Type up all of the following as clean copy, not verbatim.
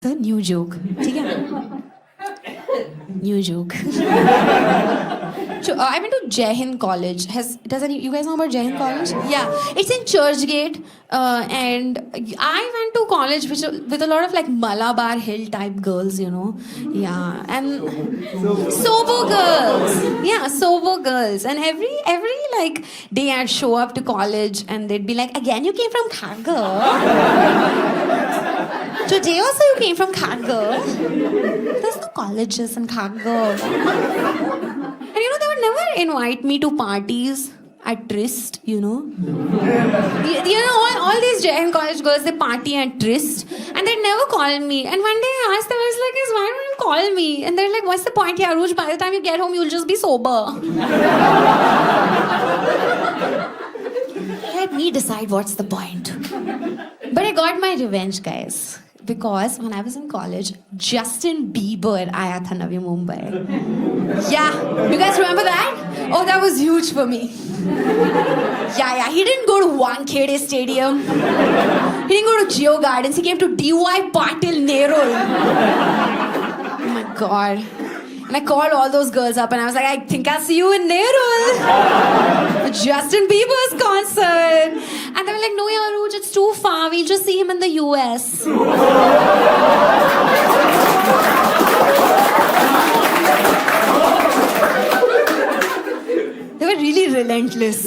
Sir new joke, ठीक है, new joke. So I went to Jai Hind College. You guys know about Jai Hind College? Yeah, it's in Churchgate, and I went to college with a lot of like Malabar Hill type girls, you know. Yeah, and sober girls. Yeah, sober girls. And every like day I'd show up to college and they'd be like, "Again, you came from Kharghar." Today also you came from Kharghar. There's no colleges in Kharghar. And you know, they would never invite me to parties at Tryst, you know. You know, all these Jai Hind College girls, they party at Tryst. And they'd never call me. And one day I asked them, I was like, "Why don't you call me?" And they're like, "What's the point, Yaruj? By the time you get home, you'll just be sober." Let me decide what's the point. But I got my revenge, guys. Because when I was in college, Justin Bieber आया था Navi Mumbai. Yeah, you guys remember that? Oh, that was huge for me. Yeah, he didn't go to Wankhede Stadium. He didn't go to Geo Gardens. He came to DY Patil Nerul. Oh my God. And I called all those girls up and I was like, "I think I'll see you in Nerul for Justin Bieber's concert." And they were like, "No, Yaruj, it's too far. We'll just see him in the US." They were really relentless.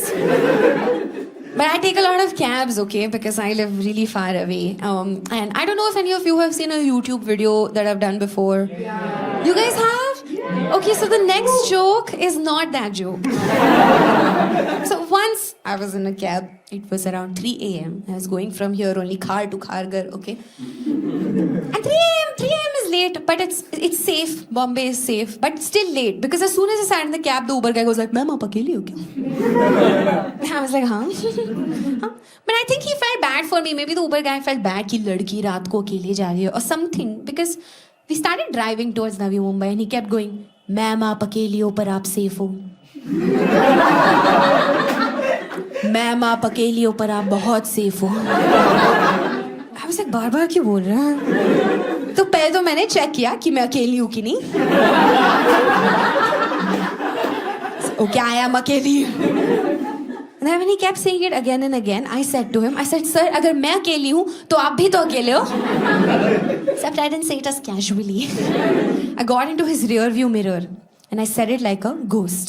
But I take a lot of cabs, okay, because I live really far away. And I don't know if any of you have seen a YouTube video that I've done before. Yeah. You guys have? Yeah. Okay, so the next joke is not that joke. So once I was in a cab. It was around 3 a.m. I was going from here only car to Kharghar, okay? And 3 a.m. is late, but it's safe. Bombay is safe, but still late. Because as soon as I sat in the cab, the Uber guy goes like, "Ma'am, aap akeli ho kya?" I was like, huh? But I think he felt bad for me. Maybe the Uber guy felt bad कि लड़की रात को अकेले जा रही है or something. Because we started driving towards Navi Mumbai and he kept going, "Ma'am, aap akeli ho par aap safe ho." Ma'am आप अकेली हो पर आप बहुत सेफ हो. I was like, बार बार क्यों बोल रहा है? तो पहले तो मैंने चेक किया कि मैं अकेली हूँ कि नहीं. Okay, I am अकेली. And then when he kept saying it again and again, I said to him, "Sir, अगर मैं अकेली हूँ तो आप भी तो अकेले हो." Except I didn't say it as casually. I got into his rear view mirror and I said it like a ghost.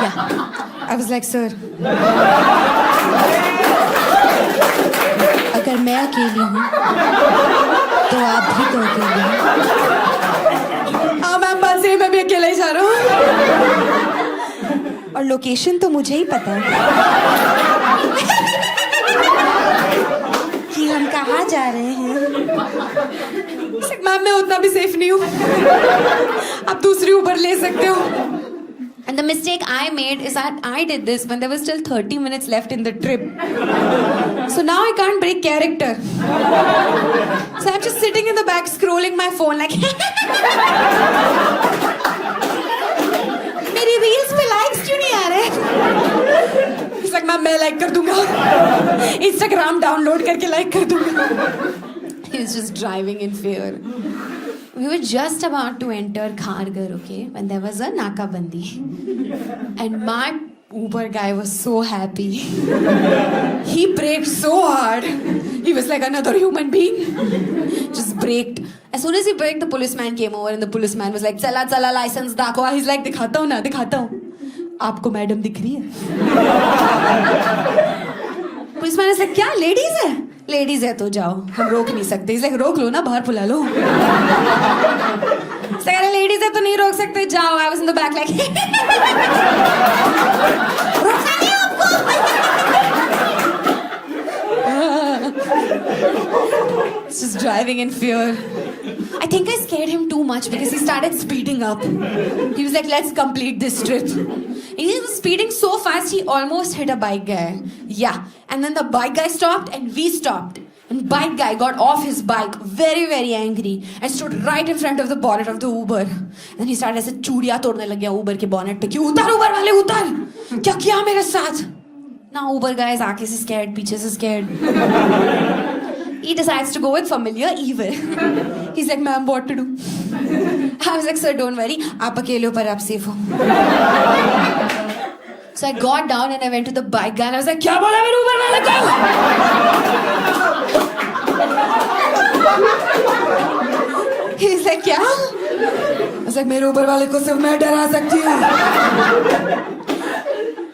Yeah. I was like, "Sir, अगर मैं अकेली हूँ तो आप भी तो अकेले हो." हाँ मैम, बस मैं भी अकेला ही जा रहा हूँ और लोकेशन तो मुझे ही पता है कि हम कहाँ जा रहे हैं. मैम मैं उतना भी सेफ नहीं हूँ, आप दूसरी उबर ले सकते हो. And the mistake I made is that I did this when there was still 30 minutes left in the trip. So now I can't break character. So I'm just sitting in the back scrolling my phone like मेरी reels पे likes क्यों नहीं आ रहे? He's like, मैं like कर दूंगा, Instagram download करके like कर दूंगा. He's just driving in fear. We were just about to enter Kharghar, okay, when there was a nakabandi. And my Uber guy was so happy. He braked so hard. He was like another human being. Just braked. As soon as he braked, the policeman came over and the policeman was like, "Chala, license दाखवा." He's like, दिखाता हूँ. आपको madam दिख रही है? Policeman ने कहा, "क्या लेडीज है?" "लेडीज है तो जाओ, हम रोक नहीं सकते." He's like, "रोक लो ना, बाहर बुला लो." अरे लेडीज है तो नहीं रोक सकते, जाओ. I was in the back like रोकना नहीं आपको. Just driving in fear. I think I scared him too much because he started speeding up. He was like, "Let's complete this trip." And he was speeding so fast, he almost hit a bike guy. Yeah. And then the bike guy stopped and we stopped. And bike guy got off his bike very, very angry and stood right in front of the bonnet of the Uber. And then he started ऐसे चूड़ियाँ तोड़ने लग गया Uber के bonnet पे कि उतार Uber वाले उतार, क्या किया मेरे साथ. Now Uber guy is आगे से scared, पीछे से scared. he decides to go with familiar evil. He's like, ma'am, what to do? I was like, sir, don't worry. Aap akele ho, par aap safe ho. So I got down and I went to the bike guy and I was like, kya bola mere Uber wale ko? He's like, kya? I was like, mere Uber wale ko sirf main dara sakti hu.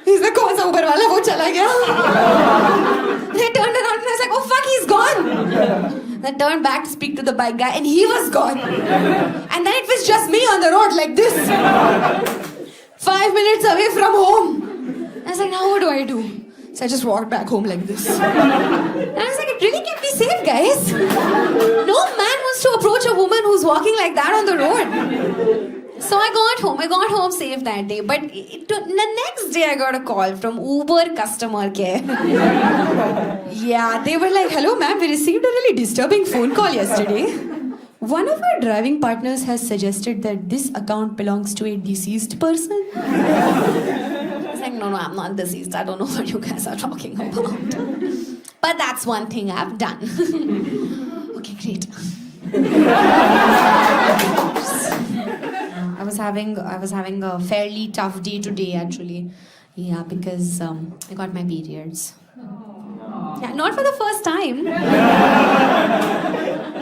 He's like, kaun sa Uber wala? Wo chala gaya. Then I turned around and I was like, oh fuck, he's gone. Then I turned back to speak to the bike guy and he was gone. And then it was just me on the road like this. 5 minutes away from home. I was like, now what do I do? So I just walked back home like this. And I was like, it really can't be safe, guys. No man wants to approach a woman who's walking like that on the road. So I got home safe that day. But the next day I got a call from Uber customer care. Yeah, they were like, hello ma'am, we received a really disturbing phone call yesterday. One of our driving partners has suggested that this account belongs to a deceased person. I was like, no, I'm not deceased. I don't know what you guys are talking about. But that's one thing I've done. Okay, great. I was having a fairly tough day today, actually. Yeah, because I got my periods. Yeah, not for the first time.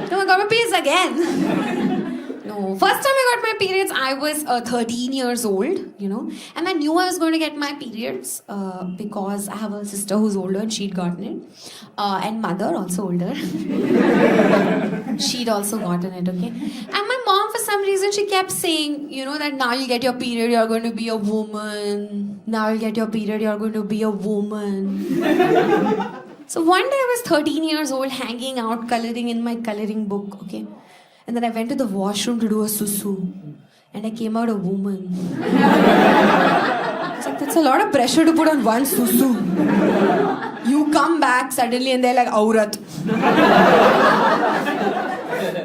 No, I got my periods again. No, first time I got my periods, I was 13 years old, you know. And I knew I was going to get my periods because I have a sister who's older and she'd gotten it. And mother, also older. She'd also gotten it, okay. And my mom, for some reason, she kept saying, you know, that now you'll get your period, you're going to be a woman. Now you'll get your period, you're going to be a woman. So one day I was 13 years old, hanging out, coloring in my coloring book, okay? And then I went to the washroom to do a susu. And I came out a woman. I was like, that's a lot of pressure to put on one susu. You come back suddenly and they're like, aurat.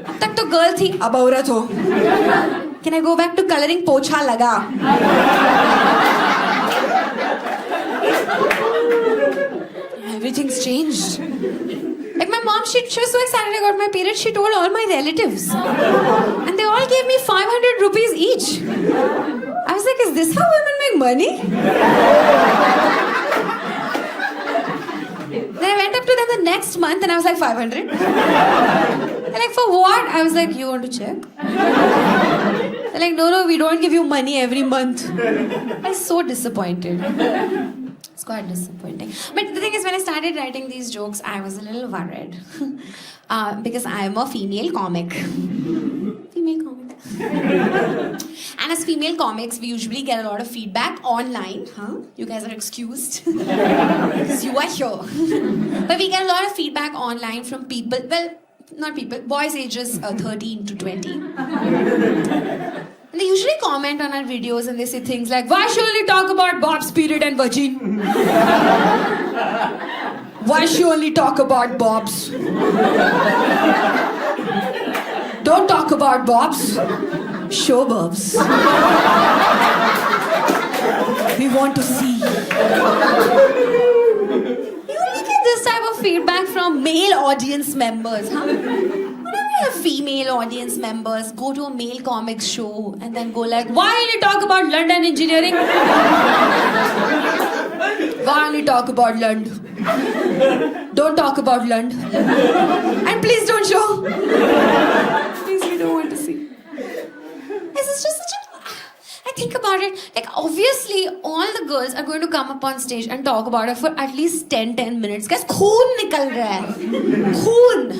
Ab tak to girl thi, ab aurat ho. Can I go back to coloring pocha laga? Everything's changed. Like my mom, she was so excited I got my period, she told all my relatives. And they all gave me 500 rupees each. I was like, is this how women make money? Then I went up to them the next month and I was like, 500? They're like, for what? I was like, you want to check? They're like, no, we don't give you money every month. I was so disappointed. It's quite disappointing. But the thing is, when I started writing these jokes, I was a little worried. Because I am a female comic. And as female comics, we usually get a lot of feedback online. You guys are excused. Because you are here. But we get a lot of feedback online from people, well, not people, boys ages 13 to 20. And they usually comment on our videos and they say things like, why should only talk about Bob's period and virgin? Why should only talk about Bob's? Don't talk about Bob's. Show Bob's. We want to see. You only get this type of feedback from male audience members, huh? Female audience members go to a male comics show and then go like, why only talk about London engineering? Why only talk about London? Don't talk about London. And please don't show. Please, we don't want to see. This is just such a... I think about it, like obviously all the girls are going to come up on stage and talk about it for at least 10 minutes. Guys, khoon nikal raha hai. Khoon.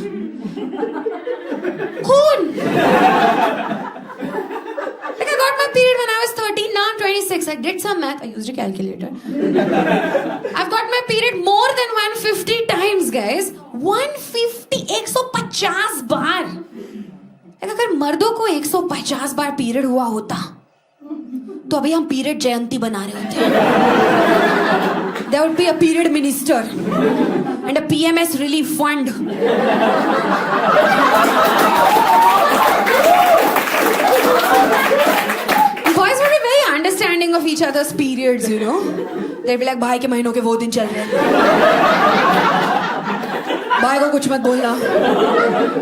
Like I got my period when I was 13, now I'm 26. I did some math, I used a calculator. I've got my period more than 150 times, guys. 150, 150 bar. Like अगर मर्दों को 150 बार period हुआ होता, तो अभी हम period जयंती बना रहे होते. There would be a period minister and a PMS relief fund. Boys would be very understanding of each other's periods, you know. They'd be like, भाई के महीनों के वो दिन चल रहे हैं. भाई को कुछ मत बोलना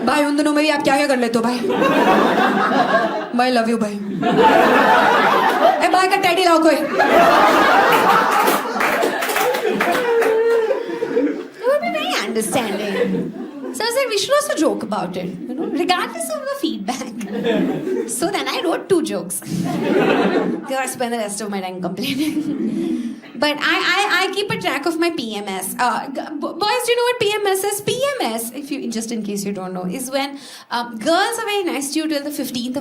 भाई, उन दिनों में भी आप क्या क्या कर लेते हो भाई। भाई लव यू भाई। ए भाई का टेडी लाओ कोई। They would be very understanding. So I was like, we should also joke about it, you know, regardless of the feedback. So then I wrote 2 jokes. Because I spent the rest of my time complaining. But I keep a track of my PMS. Boys, do you know what PMS is? PMS, if you, just in case you don't know, is when girls are very nice to you till the 15th of